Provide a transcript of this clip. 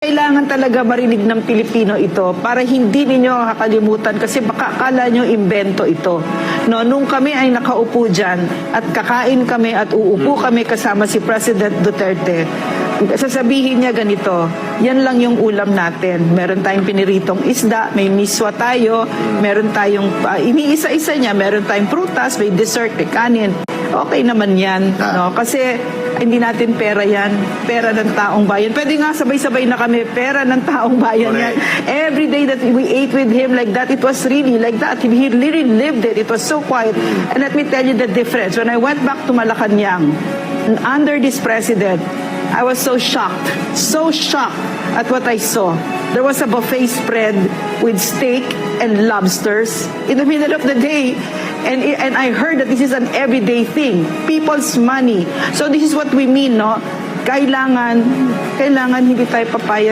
Kailangan talaga marinig ng Pilipino ito para hindi ninyo kakalimutan kasi baka akala nyo imbento ito. No, nung kami ay nakaupo dyan at kakain kami at uupo kami kasama si President Duterte, sasabihin niya ganito, yan lang yung ulam natin. Meron tayong piniritong isda, may miswa tayo, meron tayong, iniisa-isa niya, meron tayong prutas, may dessert, may kanin. Okay naman yan, no? Kasi hindi natin pera yan, pera ng taong bayan. Pwede nga sabay-sabay na kami, pera ng taong bayan yan. Every day that we ate with him like that, it was really like that. He really lived it. It was so quiet. And let me tell you the difference. When I went back to Malacanang, under this president, I was so shocked at what I saw. There was a buffet spread with steak and lobsters in the middle of the day. And I heard that this is an everyday thing. People's money. So this is what we mean, no? Kailangan hindi tayo papayag